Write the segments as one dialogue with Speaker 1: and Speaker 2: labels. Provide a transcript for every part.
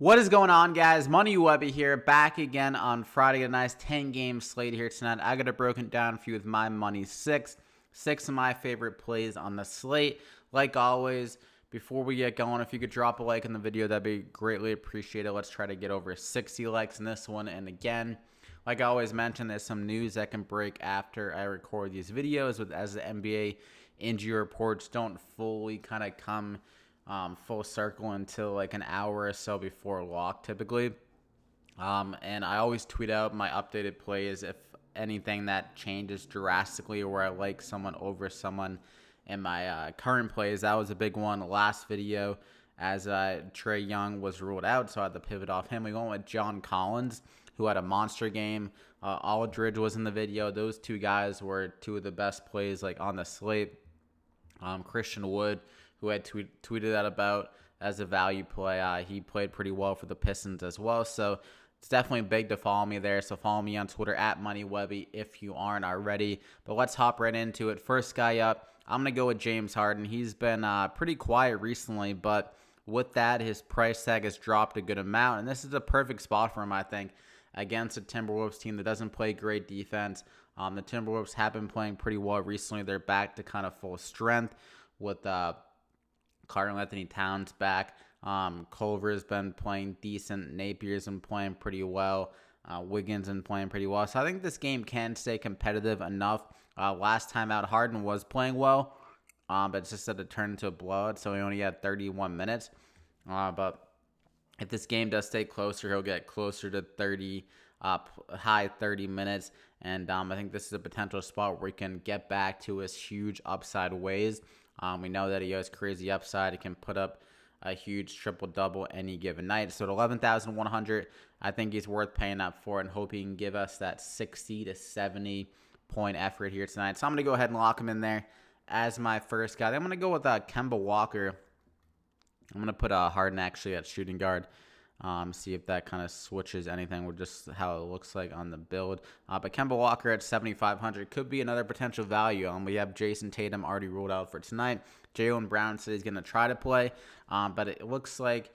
Speaker 1: What is going on, guys? Money Webby here, back again on Friday. A nice 10-game slate here tonight. I got it broken down for you with my money six of my favorite plays on the slate. Like always, before we get going, if you could drop a like in the video, that'd be greatly appreciated. Let's try to get over 60 likes in this one. And again, like I always mention, there's some news that can break after I record these videos, as the NBA injury reports don't fully kind of come full circle until like an hour or so before lock typically. And I always tweet out my updated plays if anything that changes drastically or where I like someone over someone in my current plays. That was a big one last video as Trae Young was ruled out, so I had to pivot off him. We went with John Collins, who had a monster game. Aldridge was in the video. Those two guys were two of the best plays like on the slate. Christian Wood, who had tweeted that about as a value play. He played pretty well for the Pistons as well. So it's definitely big to follow me there. So follow me on Twitter at MoneyWebby if you aren't already. But let's hop right into it. First guy up, I'm going to go with James Harden. He's been pretty quiet recently, but with that, his price tag has dropped a good amount. And this is a perfect spot for him, I think, against a Timberwolves team that doesn't play great defense. The Timberwolves have been playing pretty well recently. They're back to kind of full strength with Karl-Anthony Towns back. Culver's been playing decent. Napier's been playing pretty well. Wiggins been playing pretty well. So I think this game can stay competitive enough. Last time out, Harden was playing well, but it's just that it turned into a blowout, so he only had 31 minutes. But if this game does stay closer, he'll get closer to 30, high 30 minutes. And I think this is a potential spot where he can get back to his huge upside ways. We know that he has crazy upside. He can put up a huge triple-double any given night. So at 11,100, I think he's worth paying up for and hope he can give us that 60 to 70 point effort here tonight. So I'm going to go ahead and lock him in there as my first guy. Then I'm going to go with Kemba Walker. I'm going to put Harden actually at shooting guard. See if that kind of switches anything with just how it looks like on the build. But Kemba Walker at 7,500 could be another potential value. We have Jason Tatum already ruled out for tonight. Jaylen Brown said he's going to try to play. But it looks like,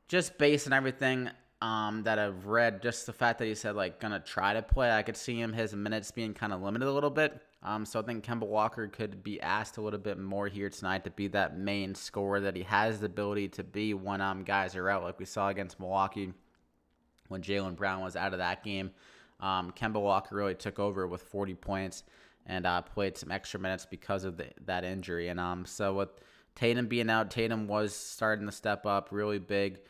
Speaker 1: just based on everything that I've read, just the fact that he said like going to try to play, I could see his minutes being kind of limited a little bit. So I think Kemba Walker could be asked a little bit more here tonight to be that main scorer that he has the ability to be when guys are out, like we saw against Milwaukee when Jaylen Brown was out of that game. Kemba Walker really took over with 40 points and played some extra minutes because of that injury. And so with Tatum being out, Tatum was starting to step up really big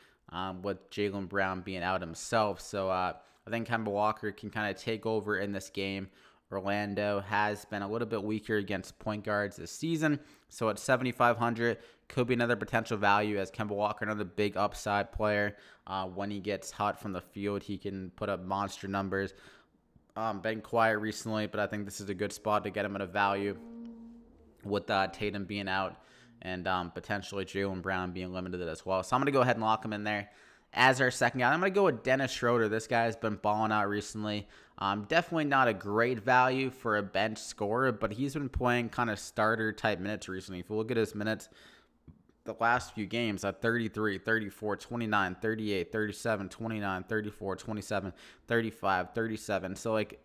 Speaker 1: with Jaylen Brown being out himself. So I think Kemba Walker can kind of take over in this game. Orlando has been a little bit weaker against point guards this season. So at 7,500, could be another potential value as Kemba Walker, another big upside player. When he gets hot from the field, he can put up monster numbers. Been quiet recently, but I think this is a good spot to get him at a value with Tatum being out and potentially Jaylen Brown being limited as well. So I'm going to go ahead and lock him in there as our second guy. I'm going to go with Dennis Schroeder. This guy's been balling out recently. Definitely not a great value for a bench scorer, but he's been playing kind of starter-type minutes recently. If you look at his minutes the last few games, at 33, 34, 29, 38, 37, 29, 34, 27, 35, 37. So, like,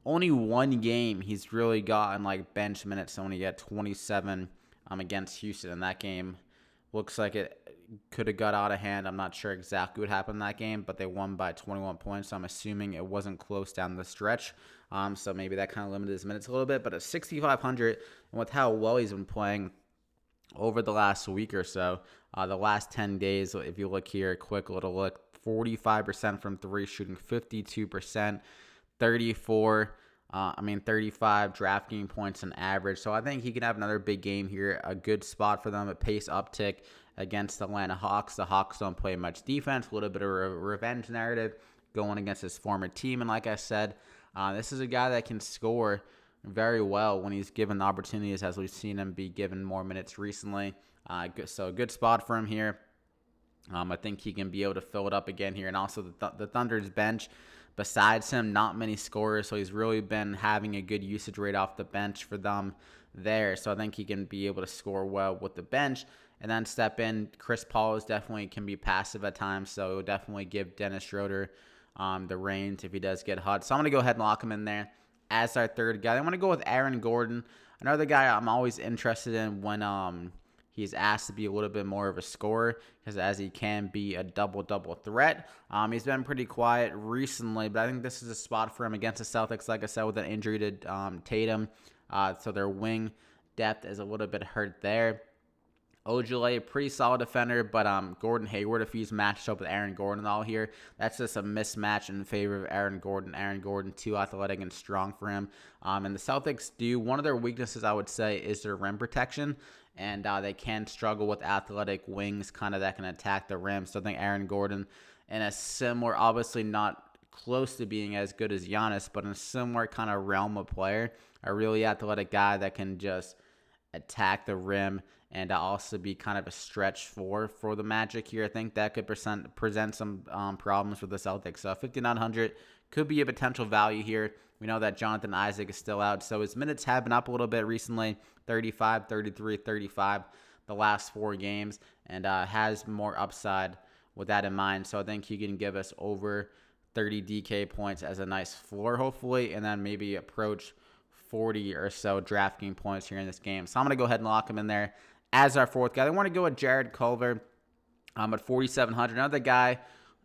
Speaker 1: only one game he's really gotten, like, bench minutes, only at 27 against Houston. In that game, looks like it could have got out of hand. I'm not sure exactly what happened in that game, but they won by 21 points. So I'm assuming it wasn't close down the stretch. So maybe that kind of limited his minutes a little bit. But at 6,500, and with how well he's been playing over the last week or so, the last 10 days, if you look here, quick little look, 45% from three, shooting 52%, 35 DraftKings points on average. So I think he can have another big game here. A good spot for them, a pace uptick against the Atlanta Hawks. The Hawks don't play much defense, a little bit of a revenge narrative going against his former team. And like I said, this is a guy that can score very well when he's given the opportunities, as we've seen him be given more minutes recently. So a good spot for him here. I think he can be able to fill it up again here. And also the Thunder's bench, besides him, not many scorers. So he's really been having a good usage rate off the bench for them there. So I think he can be able to score well with the bench and then step in. Chris Paul is definitely can be passive at times, so it will definitely give Dennis Schroeder the reins if he does get hot. So I'm going to go ahead and lock him in there as our third guy. I'm going to go with Aaron Gordon, another guy I'm always interested in when he's asked to be a little bit more of a scorer, because as he can be a double-double threat. He's been pretty quiet recently, but I think this is a spot for him against the Celtics, like I said, with an injury to Tatum. So their wing depth is a little bit hurt there. Ojale, pretty solid defender, but Gordon Hayward, if he's matched up with Aaron Gordon all here, that's just a mismatch in favor of Aaron Gordon. Aaron Gordon, too athletic and strong for him. And the Celtics one of their weaknesses, I would say, is their rim protection, and they can struggle with athletic wings kind of that can attack the rim. So I think Aaron Gordon, in a similar, obviously not close to being as good as Giannis, but in a similar kind of realm of player, a really athletic guy that can just attack the rim and also be kind of a stretch for the Magic here. I think that could present some problems for the Celtics. So 5,900 could be a potential value here. We know that Jonathan Isaac is still out, so his minutes have been up a little bit recently, 35, 33, 35 the last 4 games, and has more upside with that in mind. So I think he can give us over 30 DK points as a nice floor, hopefully, and then maybe approach 40 or so DraftKings points here in this game. So I'm going to go ahead and lock him in there as our fourth guy. I want to go with Jared Culver at 4,700. Another guy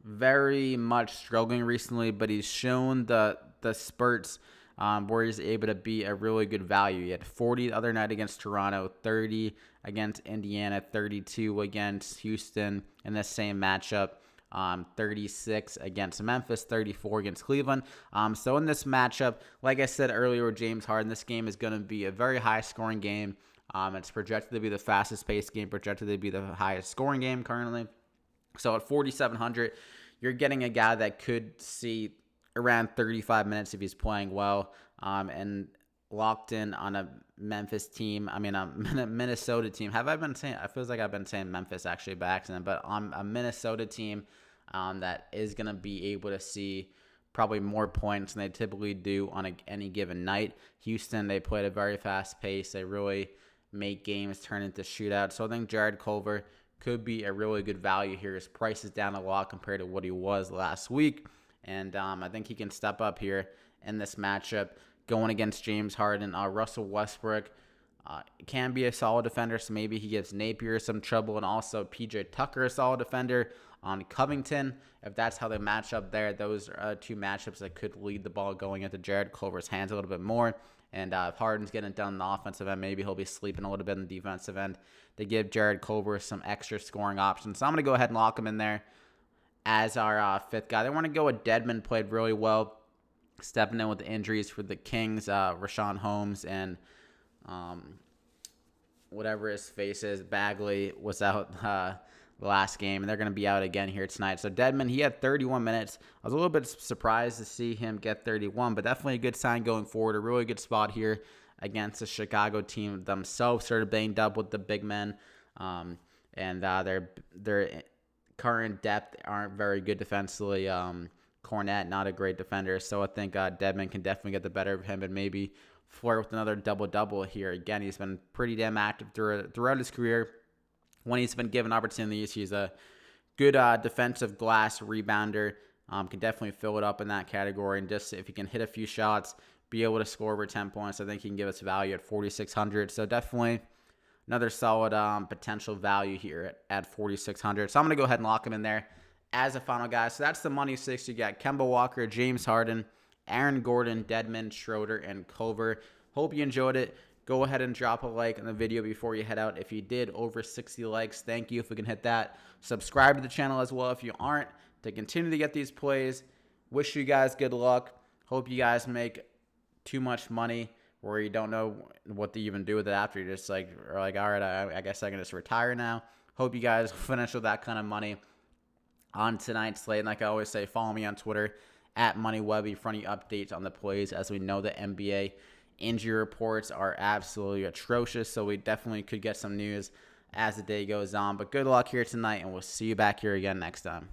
Speaker 1: very much struggling recently, but he's shown the spurts where he's able to be a really good value. He had 40 the other night against Toronto, 30 against Indiana, 32 against Houston in the same matchup. 36 against Memphis, 34 against Cleveland. So in this matchup, like I said earlier with James Harden, this game is going to be a very high-scoring game. It's projected to be the fastest-paced game, projected to be the highest-scoring game currently. So at 4,700, you're getting a guy that could see around 35 minutes if he's playing well, and locked in on a Memphis team. I mean, a Minnesota team. Have I been saying? I feel like I've been saying Memphis actually by accident, but on a Minnesota team that is going to be able to see probably more points than they typically do on any given night. Houston, they play at a very fast pace. They really make games turn into shootouts. So I think Jared Culver could be a really good value here. His price is down a lot compared to what he was last week, and I think he can step up here in this matchup going against James Harden. Russell Westbrook can be a solid defender, so maybe he gives Napier some trouble, and also PJ Tucker, a solid defender on Covington. If that's how they match up there, those are two matchups that could lead the ball going into Jared Culver's hands a little bit more. And if Harden's getting it done on the offensive end, maybe he'll be sleeping a little bit in the defensive end. They give Jared Culver some extra scoring options. So I'm going to go ahead and lock him in there as our fifth guy. They want to go with Dedmon, played really well, stepping in with the injuries for the Kings. Rashawn Holmes and whatever his face is, Bagley, was out the last game, and they're going to be out again here tonight. So Dedmon, he had 31 minutes. I was a little bit surprised to see him get 31, but definitely a good sign going forward. A really good spot here against the Chicago team themselves. Started banged up with the big men, and their current depth aren't very good defensively. Cornette, not a great defender, so I think Dedmon can definitely get the better of him and maybe flirt with another double-double here. Again, he's been pretty damn active throughout his career. When he's been given opportunities, he's a good defensive glass rebounder. Can definitely fill it up in that category. And just if he can hit a few shots, be able to score over 10 points, I think he can give us value at 4,600. So definitely another solid potential value here at 4,600. So I'm going to go ahead and lock him in there as a final guy. So that's the money six. You got Kemba Walker, James Harden, Aaron Gordon, Dedmon, Schroeder, and Culver. Hope you enjoyed it. Go ahead and drop a like on the video before you head out. If you did, over 60 likes, thank you if we can hit that. Subscribe to the channel as well if you aren't, to continue to get these plays. Wish you guys good luck. Hope you guys make too much money where you don't know what to even do with it after. You're just like, all right, I guess I can just retire now. Hope you guys finish with that kind of money on tonight's slate. And like I always say, follow me on Twitter at MoneyWebby for any updates on the plays, as we know the NBA injury reports are absolutely atrocious, so we definitely could get some news as the day goes on. But good luck here tonight, and we'll see you back here again next time.